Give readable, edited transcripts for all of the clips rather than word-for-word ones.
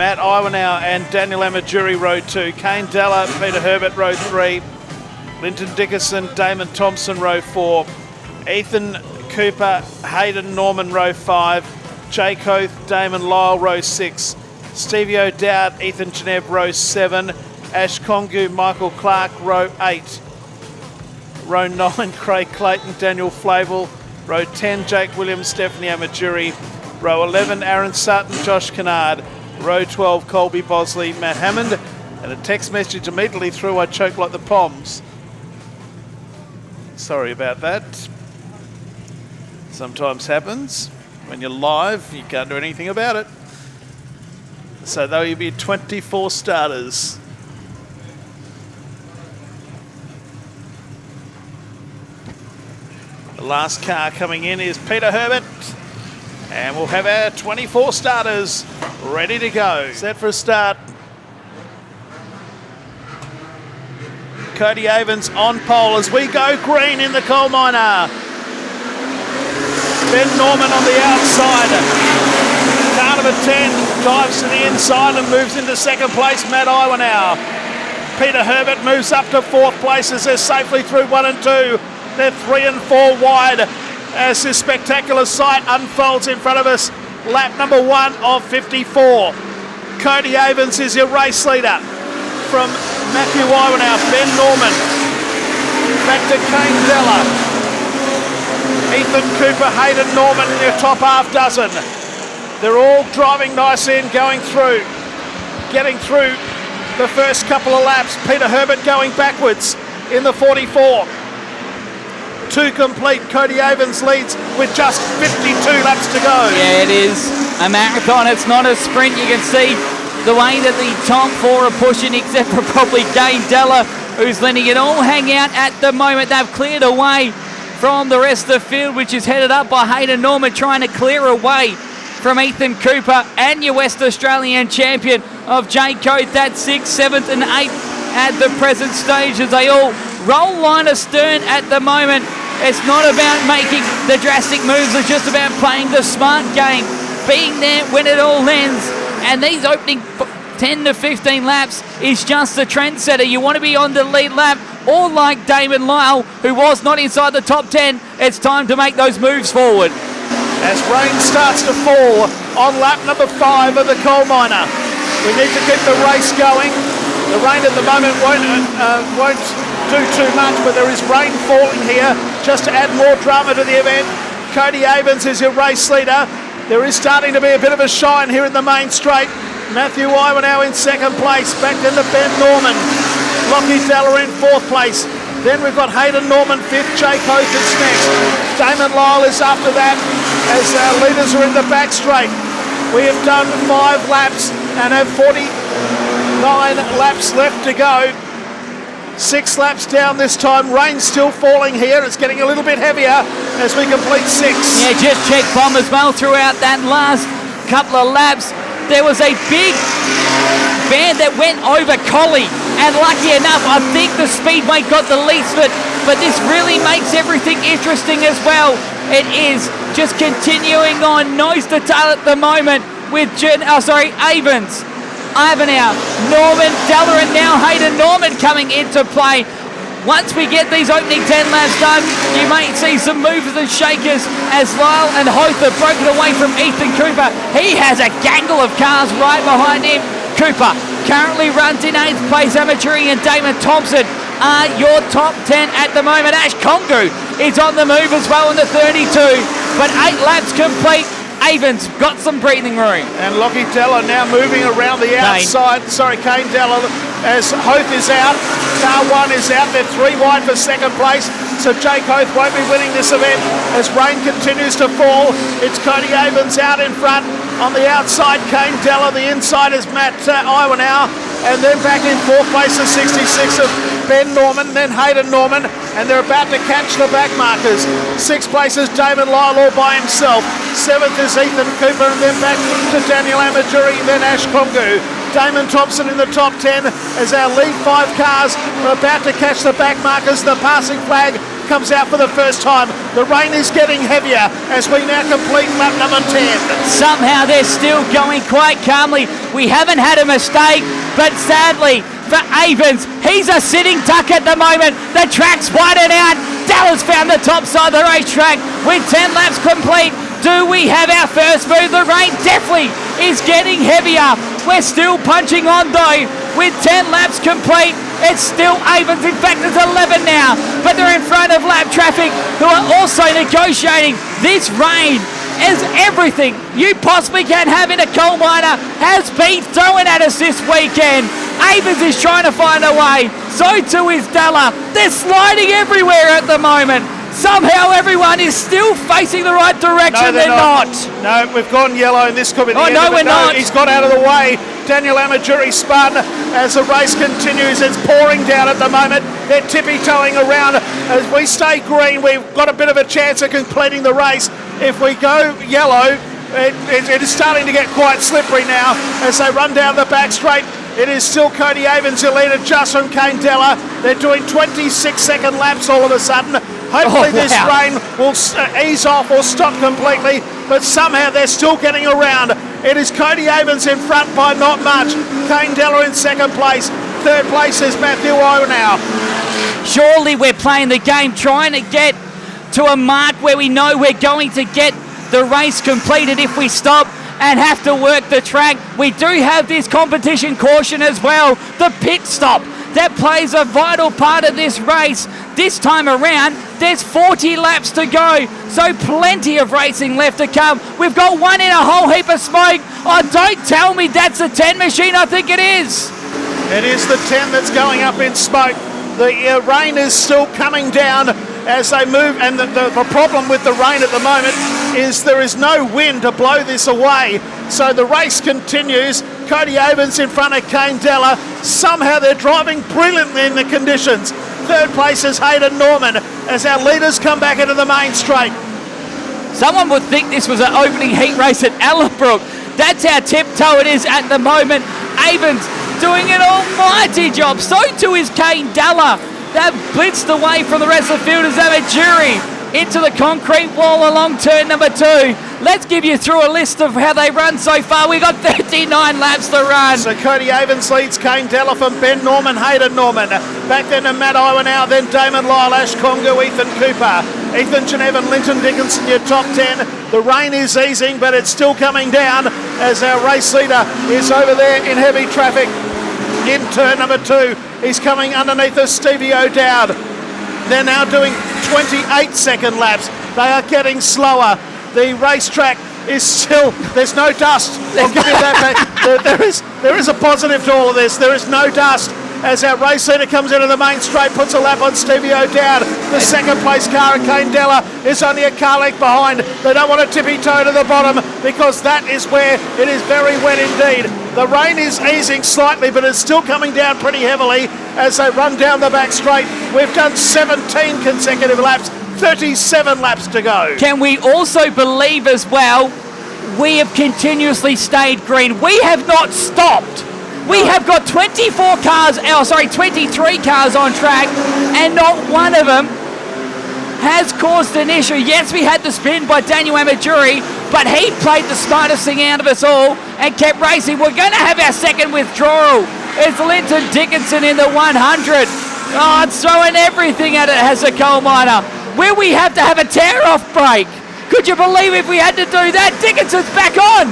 Matt Iwanow and Daniel Amajuri, row 2. Kane Della, Peter Herbert, row 3. Linton Dickerson, Damon Thompson, row 4. Ethan Cooper, Hayden Norman, row 5. Jake Oath, Damon Lyle, row 6. Stevie O'Dowd, Ethan Genev, row 7. Ash Kongu, Michael Clark, row 8. Row 9, Craig Clayton, Daniel Flavel. Row 10, Jake Williams, Stephanie Amajuri. Row 11, Aaron Sutton, Josh Kennard. Row 12, Colby Bosley, Matt Hammond. And a text message immediately through, I choke like the Poms. Sorry about that. Sometimes happens. When you're live, you can't do anything about it. So there will be 24 starters. The last car coming in is Peter Herbert. And we'll have our 24 starters ready to go. Set for a start. Cody Avens on pole as we go green in the coal miner. Ben Norman on the outside. Car number 10 dives to the inside and moves into second place, Matt Iwanow. Peter Herbert moves up to fourth place as they're safely through 1 and 2. They're 3 and 4 wide as this spectacular sight unfolds in front of us. Lap number 1 of 54. Cody Avens is your race leader. From Matthew Iwanow, Ben Norman, back to Kane Della. Ethan Cooper, Hayden Norman in your top half dozen. They're all driving nicely and going through. Getting through the first couple of laps. Peter Herbert going backwards in the 44. 2 complete. Cody Avens leads with just 52 laps to go. Yeah, it is a marathon. It's not a sprint. You can see the way that the top 4 are pushing, except for probably Kane Della, who's letting it all hang out at the moment. They've cleared away from the rest of the field, which is headed up by Hayden Norman, trying to clear away from Ethan Cooper and your West Australian champion of Jake Oath. That's 6th, 7th and 8th at the present stage as they all roll line astern at the moment. It's not about making the drastic moves, it's just about playing the smart game, being there when it all ends. And these opening 10 to 15 laps is just a trendsetter. You want to be on the lead lap, or like Damon Lyle, who was not inside the top 10, it's time to make those moves forward. As rain starts to fall on lap number 5 of the coal miner. We need to keep the race going. The rain at the moment won't do too much, but there is rain falling here just to add more drama to the event. Cody Avens is your race leader. There is starting to be a bit of a shine here in the main straight. Matthew Iwanow in second place, back into Ben Norman. Lockie Della in fourth place. Then we've got Hayden Norman 5th, Jake Oath is next. Damon Lyle is after that as our leaders are in the back straight. We have done 5 laps and have 49 laps left to go. 6 laps down this time. Rain's still falling here. It's getting a little bit heavier as we complete 6. Yeah, just check bomb as well throughout that last couple of laps. There was a big band that went over Collie, and lucky enough, I think the Speedway got the least of it, but this really makes everything interesting as well. It is just continuing on nose to tail at the moment with Avens. Iwanow, Norman, Della, and now Hayden Norman coming into play. Once we get these opening 10 laps done, you may see some movers and shakers as Lyle and Hoth have broken away from Ethan Cooper. He has a gaggle of cars right behind him. Cooper currently runs in 8th place. Amajuri and Damon Thompson are your top 10 at the moment. Ash Kongu is on the move as well in the 32, but 8 laps complete. Avens got some breathing room. And Lockie Della now moving around the outside. Kane Della as Hoth is out. Car 1 is out. They're 3 wide for second place. So Jake Oath won't be winning this event as rain continues to fall. It's Cody Avens out in front. On the outside, Kane Della. The inside is Matt Iwanow. And then back in fourth place, the 66 of Ben Norman, then Hayden Norman, and they're about to catch the back markers. 6th place is Damon Lyle all by himself. 7th is Ethan Cooper, and then back to Daniel Amajuri, then Ash Kongu. Damon Thompson in the top 10 as our lead 5 cars are about to catch the back markers. The passing flag comes out for the first time. The rain is getting heavier as we now complete lap number 10. Somehow they're still going quite calmly. We haven't had a mistake, but sadly for Avens, he's a sitting duck at the moment. The track's widened out. Dallas found the top side of the racetrack with 10 laps complete. Do we have our first move? The rain definitely is getting heavier. We're still punching on though with 10 laps complete. It's still Avens. In fact, it's 11 now, but they're in front of lap traffic who are also negotiating. This rain is everything you possibly can have in a coal miner has been thrown at us this weekend. Avens is trying to find a way. So too is Della. They're sliding everywhere at the moment. Somehow everyone is still facing the right direction. No, they're not. No, we've gone yellow, and this could be the end of it. We're not. He's got out of the way. Daniel Amajuri spun as the race continues. It's pouring down at the moment. They're tippy-toeing around. As we stay green, we've got a bit of a chance of completing the race. If we go yellow, it is starting to get quite slippery now as they run down the back straight. It is still Cody Avens' leader just from Kane Della. They're doing 26-second laps all of a sudden. Hopefully this rain will ease off or stop completely, but somehow they're still getting around. It is Cody Avens in front by not much. Kane Della in second place. Third place is Matthew O now. Surely we're playing the game, trying to get to a mark where we know we're going to get the race completed if we stop and have to work the track. We do have this competition caution as well, the pit stop. That plays a vital part of this race. This time around, there's 40 laps to go, so plenty of racing left to come. We've got one in a whole heap of smoke. Oh, don't tell me that's a 10 machine. I think it is. It is the 10 that's going up in smoke. The rain is still coming down as they move, and the problem with the rain at the moment is there is no wind to blow this away. So the race continues. Cody Avens in front of Kane Della. Somehow they're driving brilliantly in the conditions. Third place is Hayden Norman as our leaders come back into the main straight. Someone would think this was an opening heat race at Ellenbrook. That's how tiptoe it is at the moment. Avens doing an almighty job. So too is Kane Della. They've blitzed away from the rest of the field as Amajuri into the concrete wall along turn number 2. Let's give you through a list of how they run so far. We've got 39 laps to run. So Cody Avens leads Kane Della from Ben Norman, Hayden Norman. Back then to Matt Iwanow, then Damon Lyle, Ash Congo, Ethan Cooper. Ethan Genevan, Linton Dickinson, your top 10. The rain is easing, but it's still coming down as our race leader is over there in heavy traffic. In turn number 2, he's coming underneath us, Stevie O'Dowd. They're now doing 28-second laps. They are getting slower. The racetrack is still, there's no dust. I'll give you that back. There is a positive to all of this. There is no dust as our race leader comes into the main straight, puts a lap on Stevie O'Dowd. The second place car at Kane Della is only a car length behind. They don't want to tippy-toe to the bottom because that is where it is very wet indeed. The rain is easing slightly, but it's still coming down pretty heavily as they run down the back straight. We've done 17 consecutive laps, 37 laps to go. Can we also believe as well, we have continuously stayed green. We have not stopped. We have got 23 cars on track, and not one of them has caused an issue. Yes, we had the spin by Daniel Amajuri, but he played the smartest thing out of us all and kept racing. We're going to have our second withdrawal. It's Linton Dickinson in the 100. Oh, it's throwing everything at it as a coal miner. Will we have to have a tear-off break? Could you believe if we had to do that? Dickinson's back on.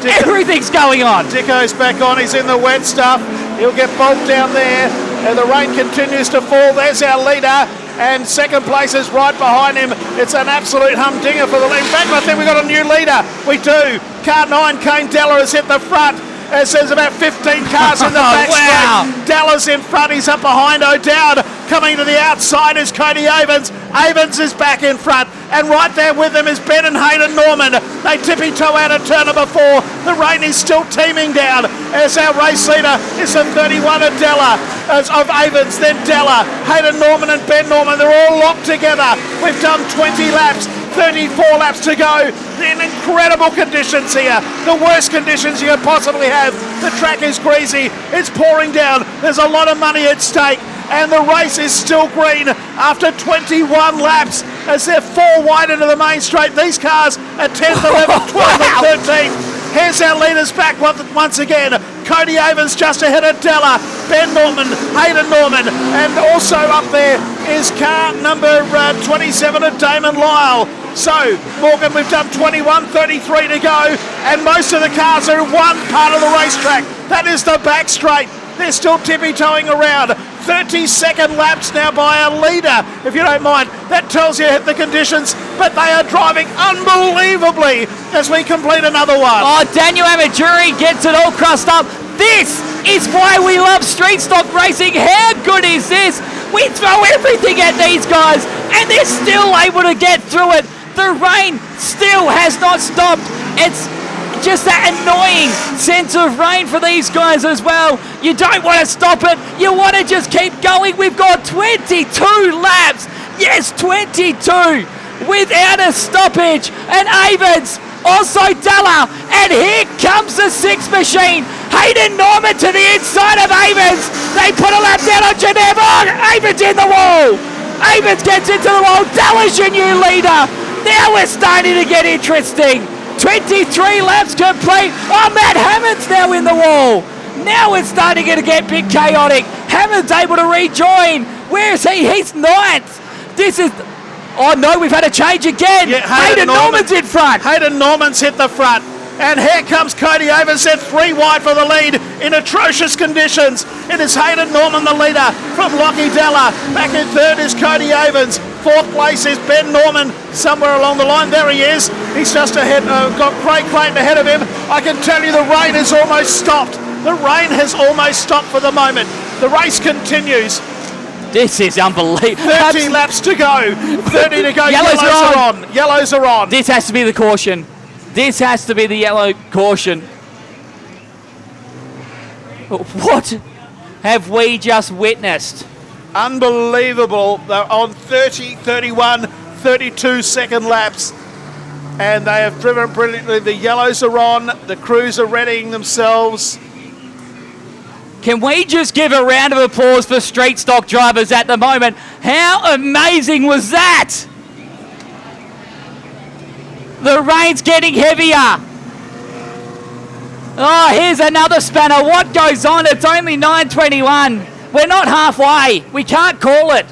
Everything's going on. Dicko's back on. He's in the wet stuff. He'll get bogged down there. And the rain continues to fall. There's our leader. And second place is right behind him. It's an absolute humdinger for the lead. In fact, I think we've got a new leader. We do. Car 9, Kane Della, is hit the front. As there's about 15 cars in the back straight. Della's in front. He's up behind O'Dowd. Coming to the outside is Cody Avens. Avens is back in front. And right there with them is Ben and Hayden Norman. They tippy-toe out of turn number 4. The rain is still teeming down as our race leader is in 31 of Della, of Avens, then Della, Hayden Norman and Ben Norman. They're all locked together. We've done 20 laps. 34 laps to go in incredible conditions here. The worst conditions you could possibly have. The track is greasy. It's pouring down. There's a lot of money at stake. and the race is still green after 21 laps as they're 4 wide into the main straight. These cars are 10th, 11th, 12th and 13th. Here's our leaders back once again. Cody Avens just ahead of Della, Ben Norman, Hayden Norman, and also up there is car number 27 of Damon Lyle. So, Morgan, we've done 21.33 to go, and most of the cars are in one part of the racetrack. That is the back straight. They're still tippy-toeing around. 30-second laps now by a leader, if you don't mind. That tells you the conditions, but they are driving unbelievably as we complete another one. Oh, Daniel Amaturi gets it all crossed up. This is why we love street stock racing. How good is this? We throw everything at these guys, and they're still able to get through it. The rain still has not stopped. It's just that annoying sense of rain for these guys as well. You don't want to stop it. You want to just keep going. We've got 22 laps. Yes, 22 without a stoppage. And Avens, also Della. And here comes the 6 machine. Hayden Norman to the inside of Avens. They put a lap down on Geneva. Oh, Avens in the wall. Avens gets into the wall. Della's your new leader. Now we're starting to get interesting. 23 laps complete. Oh, Matt Hammond's now in the wall. Now it's starting to get a bit chaotic. Hammond's able to rejoin. Where is he? He's 9th. This is... Oh, no, we've had a change again. Yeah, Hayden Norman's in front. Hayden Norman's hit the front. And here comes Cody Avens. They're 3 wide for the lead in atrocious conditions. It is Hayden Norman, the leader from Lockie Della. Back in 3rd is Cody Avens. 4th place is Ben Norman somewhere along the line. There he is. He's just ahead, got Craig Clayton ahead of him. I can tell you the rain has almost stopped. The rain has almost stopped for the moment. The race continues. This is unbelievable. 30 laps to go. 30 to go. Yellows are on. Yellows are on. This has to be the caution. This has to be the yellow caution. What have we just witnessed? Unbelievable. They're on 30, 31, 32 second laps. And they have driven brilliantly. The yellows are on. The crews are readying themselves. Can we just give a round of applause for street stock drivers at the moment? How amazing was that? The rain's getting heavier. Oh, here's another spanner. What goes on? It's only 9:21. We're not halfway. We can't call it.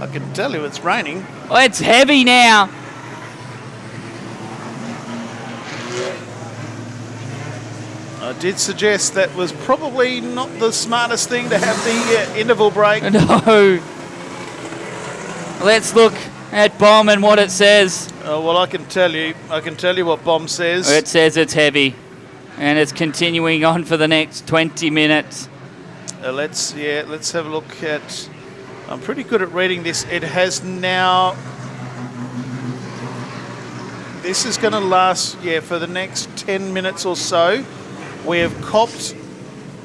I can tell you it's raining. Oh, it's heavy now. I did suggest that was probably not the smartest thing to have the interval break. No. Let's look at BOM and what it says. Well, I can tell you what BOM says. It says it's heavy, and it's continuing on for the next 20 minutes. Let's have a look at. I'm pretty good at reading this. It has now. This is going to last, for the next 10 minutes or so. We have copped,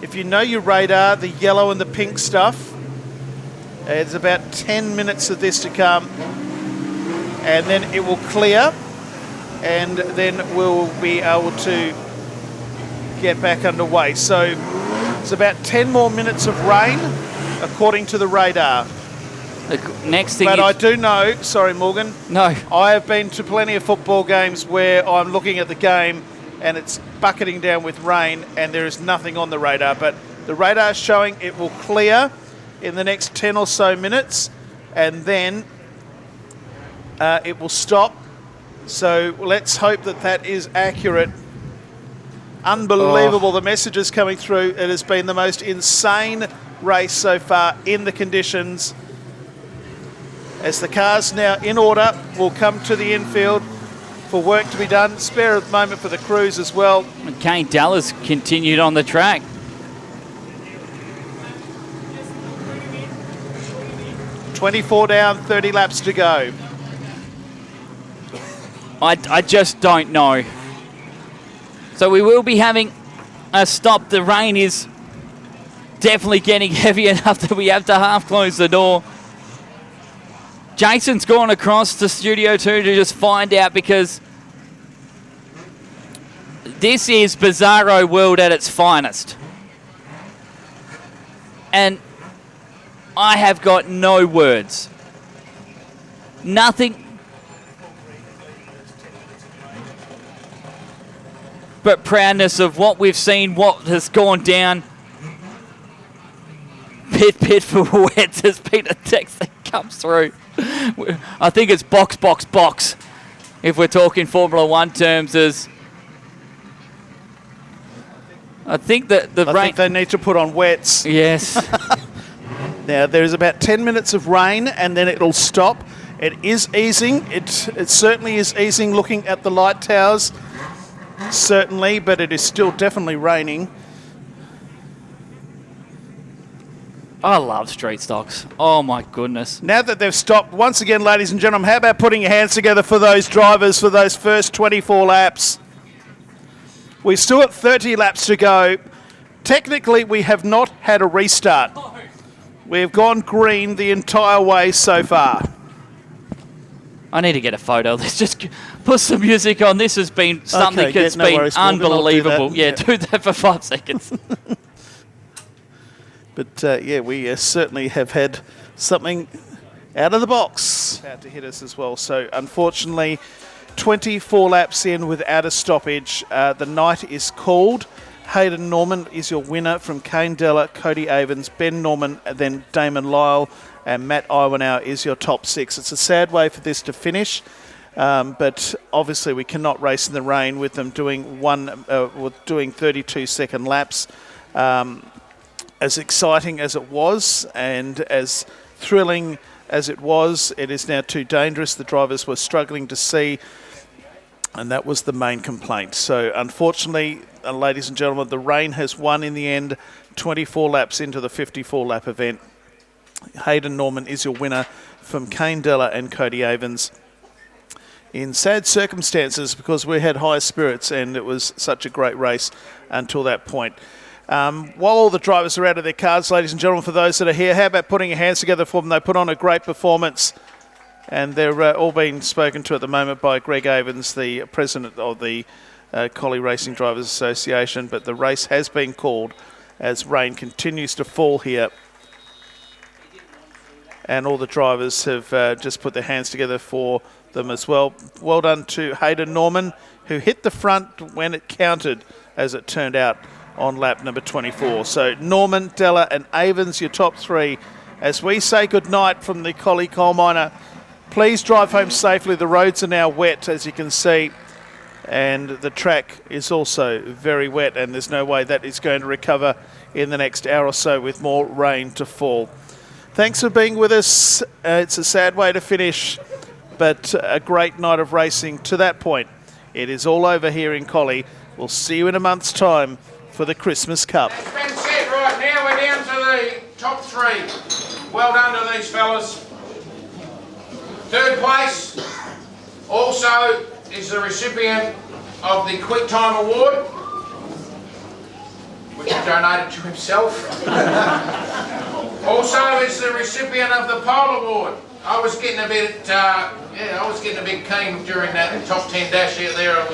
if you know your radar, the yellow and the pink stuff. It's about 10 minutes of this to come. And then it will clear. And then we'll be able to get back underway. So it's about 10 more minutes of rain, according to the radar. The next thing but I do know, sorry Morgan. No. I have been to plenty of football games where I'm looking at the game and it's bucketing down with rain and there is nothing on the radar. But the radar is showing it will clear in the next 10 or so minutes and then it will stop. So let's hope that that is accurate. Unbelievable, the messages coming through. It has been the most insane race so far in the conditions. As the cars now in order will come to the infield for work to be done. Spare a moment for the crews as well. And Kane Dallas continued on the track. "24 down, 30 laps to go." I just don't know. So we will be having a stop. The rain is definitely getting heavy enough that we have to half close the door. Jason's gone across to Studio 2 to just find out because this is Bizarro World at its finest. And I have got no words. Nothing but proudness of what we've seen, what has gone down. Pit for wets as Peter Texter comes through. I think it's box, if we're talking Formula One terms. I think that I think they need to put on wets. Yes. Now, there's about 10 minutes of rain, and then it'll stop. It is easing. It certainly is easing looking at the light towers, certainly, but it is still definitely raining. I love street stocks. Oh, my goodness. Now that they've stopped, once again, ladies and gentlemen, how about putting your hands together for those drivers for those first 24 laps? We've still got 30 laps to go. Technically, we have not had a restart. We've gone green the entire way so far. I need to get a photo. Let's just put some music on. This has been something Okay, that's no been worries, Morgan, I'll do unbelievable. that. Yeah, do that for 5 seconds. But, yeah, we certainly have had something out of the box out to hit us as well. So, unfortunately, 24 laps in without a stoppage. The night is called. Hayden Norman is your winner from Kane Della, Cody Avens, Ben Norman, and then Damon Lyle, and Matt Iwanow is your top 6. It's a sad way for this to finish, but obviously we cannot race in the rain with them doing 32-second laps. As exciting as it was and as thrilling as it was, it is now too dangerous. The drivers were struggling to see, and that was the main complaint. So unfortunately, ladies and gentlemen, the rain has won in the end. 24 laps into the 54-lap event. Hayden Norman is your winner from Kane Della and Cody Avens. In sad circumstances, because we had high spirits and it was such a great race until that point. While all the drivers are out of their cars, ladies and gentlemen, for those that are here, how about putting your hands together for them? They put on a great performance, and they're all being spoken to at the moment by Greg Avens, the president of the Collie Racing Drivers Association. But the race has been called as rain continues to fall here. And all the drivers have just put their hands together for them as well. Well done to Hayden Norman, who hit the front when it counted, as it turned out, on lap number 24. So Norman, Della and Avens, your top 3. As we say goodnight from the Collie Coal Miner, please drive home safely. The roads are now wet, as you can see, and the track is also very wet, and there's no way that is going to recover in the next hour or so with more rain to fall. Thanks for being with us. It's a sad way to finish, but a great night of racing to that point. It is all over here in Collie. We'll see you in a month's time for the Christmas Cup. It's been set. Right, now we're down to the top 3. Well done to these fellas. Third place also is the recipient of the Quick Time Award, which he donated to himself. Also is the recipient of the Pole Award. I was getting a bit, keen during that top 10 dash out there.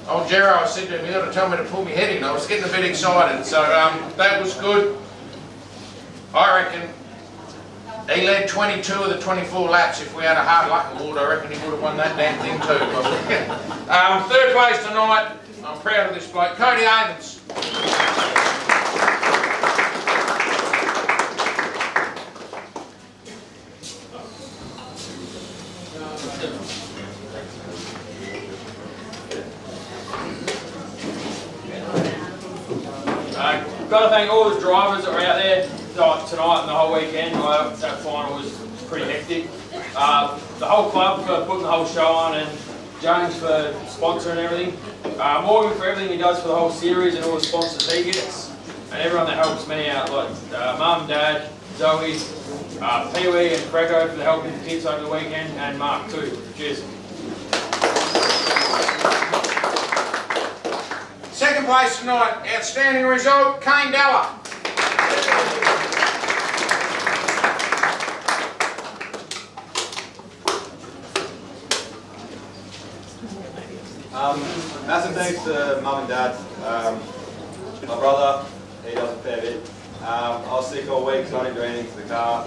Old Gerard, I said to him, you got to tell me to pull my head in. I was getting a bit excited, so that was good. I reckon he led 22 of the 24 laps. If we had a hard luck award, I reckon he would have won that damn thing too. Third place tonight, I'm proud of this bloke, Cody Avens. Got to thank all the drivers that were out there tonight and the whole weekend. That final was pretty hectic. The whole club for putting the whole show on, and James for sponsoring everything. Morgan for everything he does for the whole series and all the sponsors he gets. And everyone that helps me out, like Mum, Dad, Zoe, Pee-wee and Frego for helping the kids over the weekend, and Mark too. Cheers. Second place tonight, outstanding result, Kane Della. Massive thanks to Mum and Dad. My brother, he does a fair bit. I was was sick all week, so I didn't do anything to the car.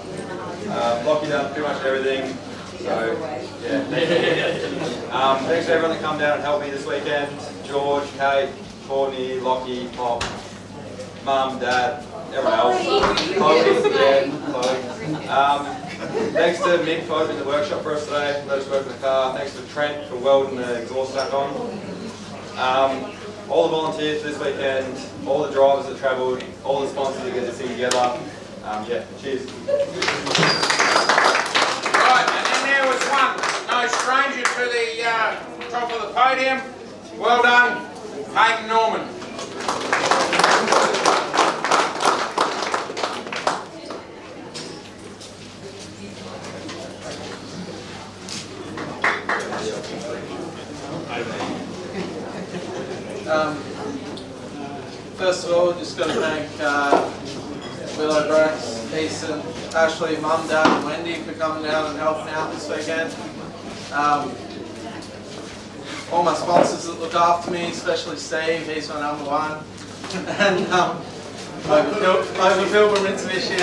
Lockie done pretty much everything. So, yeah. Thanks to everyone that come down and helped me this weekend. George, Kate, Courtney, Lockie, Pop, Mum, Dad, everyone else. Collie, yeah, thanks to Mick for opening the workshop for us today, let us work in the car. Thanks to Trent for welding the exhaust back on. All the volunteers this weekend, all the drivers that travelled, all the sponsors that get this thing together. Yeah, cheers. Right, and then there was one, no stranger to the top of the podium. Well done, Hayden Norman. First of all, just got to thank Willow, Brax, Ethan, Ashley, Mum, Dad and Wendy for coming down and helping out this weekend. All my sponsors that look after me, especially Steve, he's my number one. And over Pilgrim Mitsubishi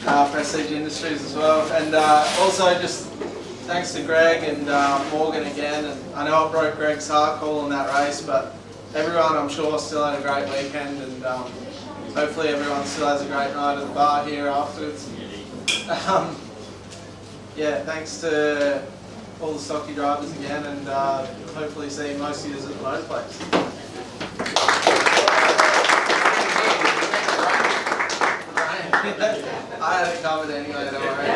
and Prestige Industries as well. And also just thanks to Greg and Morgan again. And I know it broke Greg's heart calling that race, but everyone I'm sure still had a great weekend, and hopefully everyone still has a great night at the bar here afterwards. Yeah, thanks to all the stocky drivers again, and hopefully see most of you at the motorplex. I had it covered anyway, don't worry.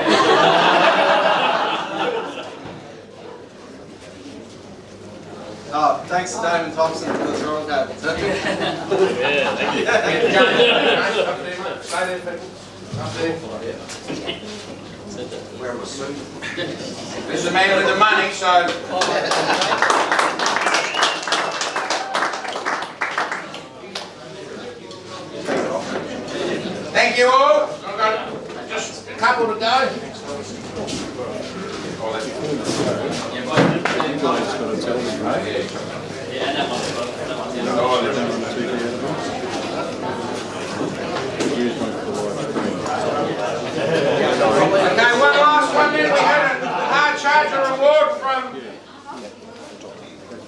Oh, thanks to Damon Thompson for the throwing cable too. Yeah, thank you. This is the man with the money, so. Thank you all. I've got just a couple to go. Okay, one last one then. We had a hard charger award from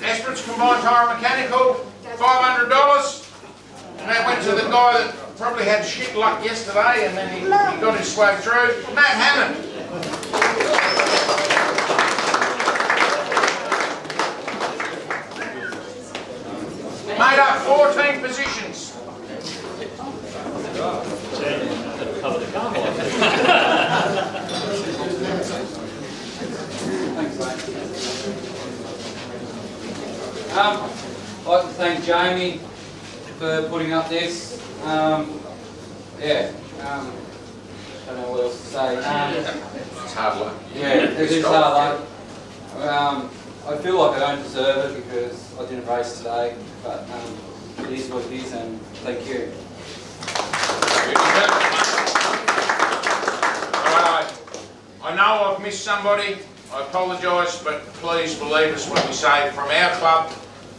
Esperance Combined Tyre Mechanical, $500. And that went to the guy that probably had shit luck yesterday, and then he got his way through. Matt Hammond. Made up 14 positions. I'd like to thank Jamie for putting up this. Don't know what else to say. It's hard luck. Yeah, it is hard luck. I feel like I don't deserve it because I didn't race today, but it is what it is, and thank you. Alright, I know I've missed somebody. I apologise, but please believe us when we say from our club,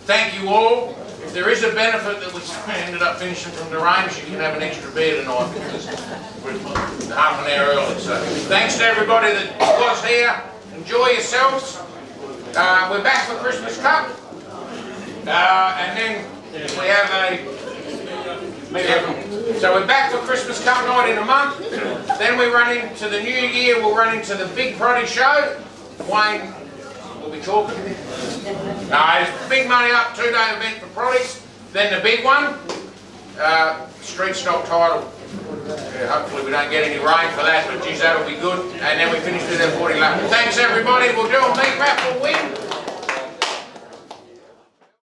thank you all. If there is a benefit that we ended up finishing from the range, you can have an extra beer tonight because we're half an hour early. So thanks to everybody that was here. Enjoy yourselves. We're back for Christmas Cup. And then we have so we're back for Christmas Cup night in a month. Then we run into the new year. We'll run into the big Proddy show. Wayne will be talking. It's big money up, 2-day event for Proddies. Then the big one, street stock title. Yeah, hopefully we don't get any rain for that, but geez, that'll be good. And then we finish with our 40 lap. Thanks everybody. We'll do a meat raffle.